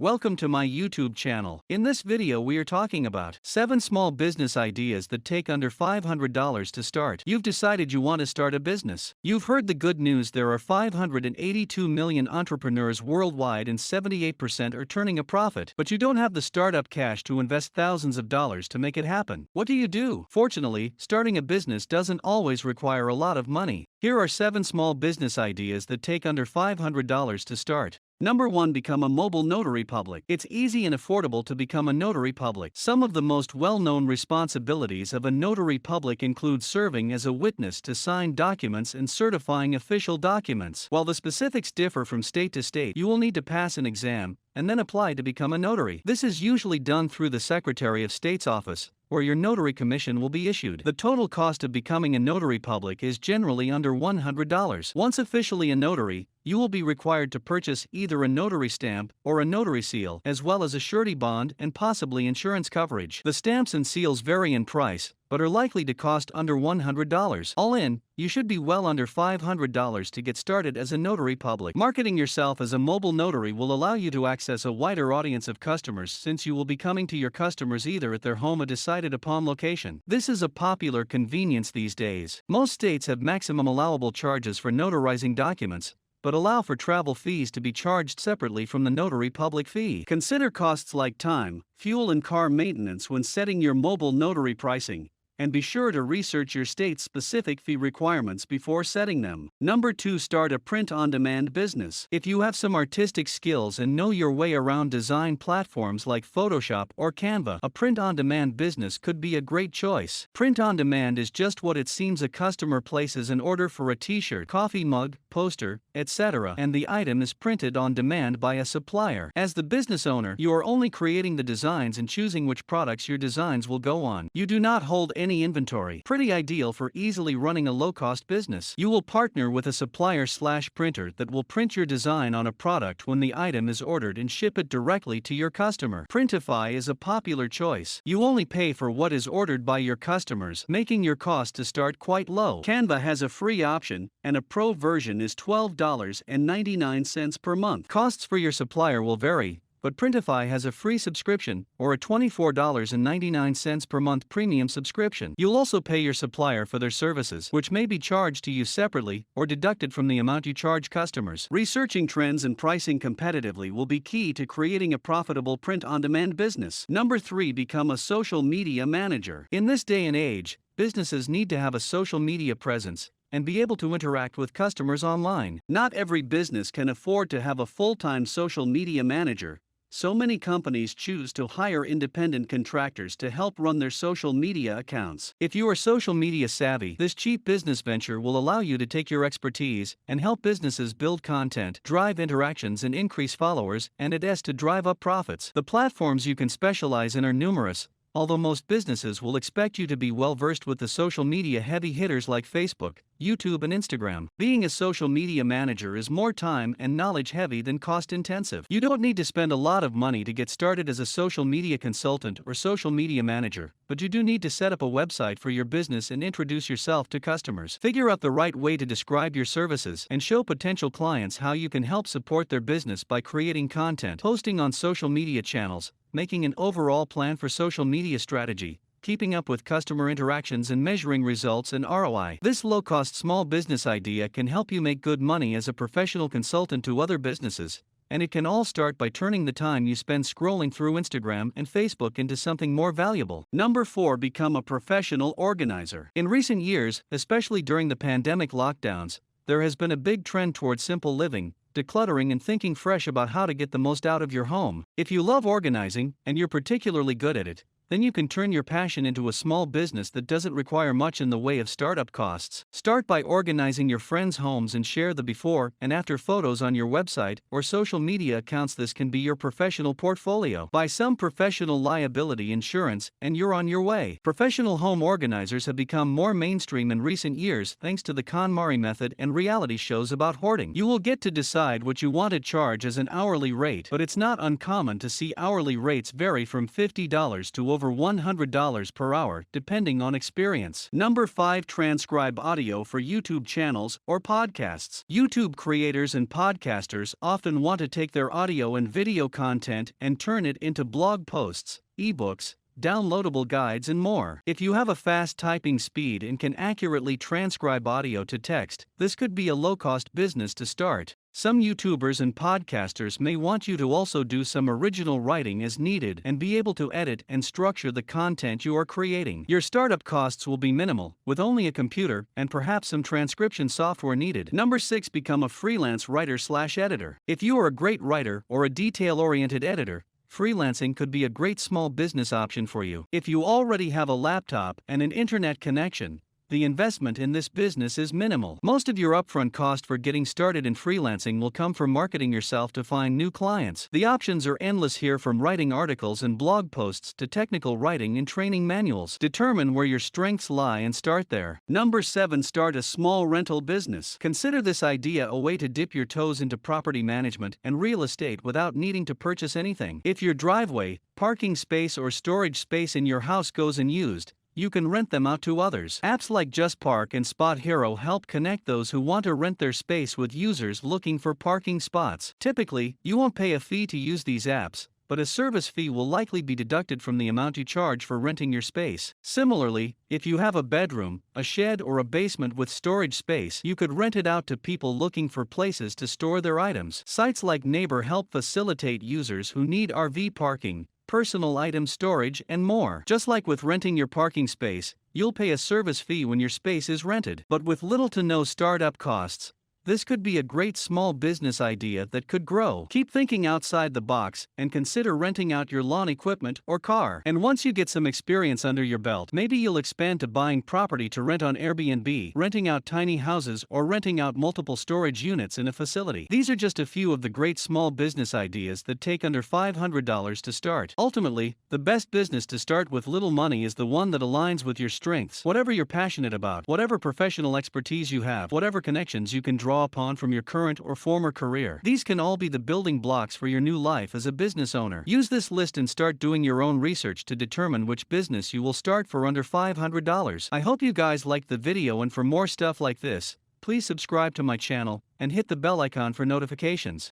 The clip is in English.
Welcome to my YouTube channel. In this video we are talking about 7 small business ideas that take under $500 to start. You've decided you want to start a business. You've heard the good news: there are 582 million entrepreneurs worldwide and 78% are turning a profit. But you don't have the startup cash to invest thousands of dollars to make it happen. What do you do? Fortunately, starting a business doesn't always require a lot of money. Here are 7 small business ideas that take under $500 to start. Number 1. Become a mobile notary public. It's easy and affordable to become a notary public. Some of the most well-known responsibilities of a notary public include serving as a witness to sign documents and certifying official documents. While the specifics differ from state to state, you will need to pass an exam and then apply to become a notary. This is usually done through the Secretary of State's office, where your notary commission will be issued. The total cost of becoming a notary public is generally under $100. Once officially a notary, you will be required to purchase either a notary stamp or a notary seal, as well as a surety bond and possibly insurance coverage. The stamps and seals vary in price, but are likely to cost under $100. All in, you should be well under $500 to get started as a notary public. Marketing yourself as a mobile notary will allow you to access a wider audience of customers, since you will be coming to your customers either at their home or decided upon location. This is a popular convenience these days. Most states have maximum allowable charges for notarizing documents, but allow for travel fees to be charged separately from the notary public fee. Consider costs like time, fuel and car maintenance when setting your mobile notary pricing, and be sure to research your state's specific fee requirements before setting them. Number 2. Start a print-on-demand business. If you have some artistic skills and know your way around design platforms like Photoshop or Canva, a print-on-demand business could be a great choice. Print-on-demand is just what it seems. A customer places an order for a t-shirt, coffee mug, poster, etc., and the item is printed on demand by a supplier. As the business owner, you are only creating the designs and choosing which products your designs will go on. You do not hold any inventory. Pretty ideal for easily running a low-cost business. You will partner with a supplier/printer that will print your design on a product when the item is ordered and ship it directly to your customer. Printify is a popular choice. You only pay for what is ordered by your customers, making your cost to start quite low. Canva has a free option, and a pro version is $12.99 per month. Costs for your supplier will vary, but Printify has a free subscription or a $24.99 per month premium subscription. You'll also pay your supplier for their services, which may be charged to you separately or deducted from the amount you charge customers. Researching trends and pricing competitively will be key to creating a profitable print-on-demand business. Number 3. Become a social media manager. In this day and age, businesses need to have a social media presence and be able to interact with customers online. Not every business can afford to have a full-time social media manager, so many companies choose to hire independent contractors to help run their social media accounts. If you are social media savvy, this cheap business venture will allow you to take your expertise and help businesses build content, drive interactions and increase followers, and it has to drive up profits. The platforms you can specialize in are numerous, although most businesses will expect you to be well versed with the social media heavy hitters like Facebook, YouTube and Instagram. Being a social media manager is more time and knowledge heavy than cost intensive. You don't need to spend a lot of money to get started as a social media consultant or social media manager, but you do need to set up a website for your business and introduce yourself to customers. Figure out the right way to describe your services and show potential clients how you can help support their business by creating content, posting on social media channels, making an overall plan for social media strategy, keeping up with customer interactions and measuring results and ROI. This low-cost small business idea can help you make good money as a professional consultant to other businesses, and it can all start by turning the time you spend scrolling through Instagram and Facebook into something more valuable. Number 4. Become a professional organizer. In recent years, especially during the pandemic lockdowns, there has been a big trend towards simple living, decluttering and thinking fresh about how to get the most out of your home. If you love organizing, and you're particularly good at it, then you can turn your passion into a small business that doesn't require much in the way of startup costs. Start by organizing your friends' homes and share the before and after photos on your website or social media accounts. This can be your professional portfolio. Buy some professional liability insurance and you're on your way. Professional home organizers have become more mainstream in recent years thanks to the KonMari method and reality shows about hoarding. You will get to decide what you want to charge as an hourly rate, but it's not uncommon to see hourly rates vary from $50 to over over $100 per hour depending on experience. Number 5. Transcribe audio for YouTube channels or podcasts. YouTube creators and podcasters often want to take their audio and video content and turn it into blog posts, ebooks, downloadable guides and more. If you have a fast typing speed and can accurately transcribe audio to text, this could be a low-cost business to start. Some YouTubers and podcasters may want you to also do some original writing as needed and be able to edit and structure the content you are creating. Your startup costs will be minimal, with only a computer and perhaps some transcription software needed. Number 6. Become a freelance writer/editor. If you are a great writer or a detail-oriented editor, freelancing could be a great small business option for you. If you already have a laptop and an internet connection, the investment in this business is minimal. Most of your upfront cost for getting started in freelancing will come from marketing yourself to find new clients. The options are endless here, from writing articles and blog posts to technical writing and training manuals. Determine where your strengths lie and start there. Number 7. Start a small rental business. Consider this idea a way to dip your toes into property management and real estate without needing to purchase anything. If your driveway, parking space or storage space in your house goes unused, you can rent them out to others. Apps like JustPark and Spot Hero help connect those who want to rent their space with users looking for parking spots. Typically, you won't pay a fee to use these apps, but a service fee will likely be deducted from the amount you charge for renting your space. Similarly, if you have a bedroom, a shed or a basement with storage space, you could rent it out to people looking for places to store their items. Sites like Neighbor help facilitate users who need RV parking, personal item storage and more. Just like with renting your parking space, you'll pay a service fee when your space is rented. But with little to no startup costs, this could be a great small business idea that could grow. Keep thinking outside the box and consider renting out your lawn equipment or car. And once you get some experience under your belt, maybe you'll expand to buying property to rent on Airbnb, renting out tiny houses, or renting out multiple storage units in a facility. These are just a few of the great small business ideas that take under $500 to start. Ultimately, the best business to start with little money is the one that aligns with your strengths. Whatever you're passionate about, whatever professional expertise you have, whatever connections you can draw upon from your current or former career, these can all be the building blocks for your new life as a business owner. Use this list and start doing your own research to determine which business you will start for under $500. I hope you guys liked the video, and for more stuff like this, please subscribe to my channel and hit the bell icon for notifications.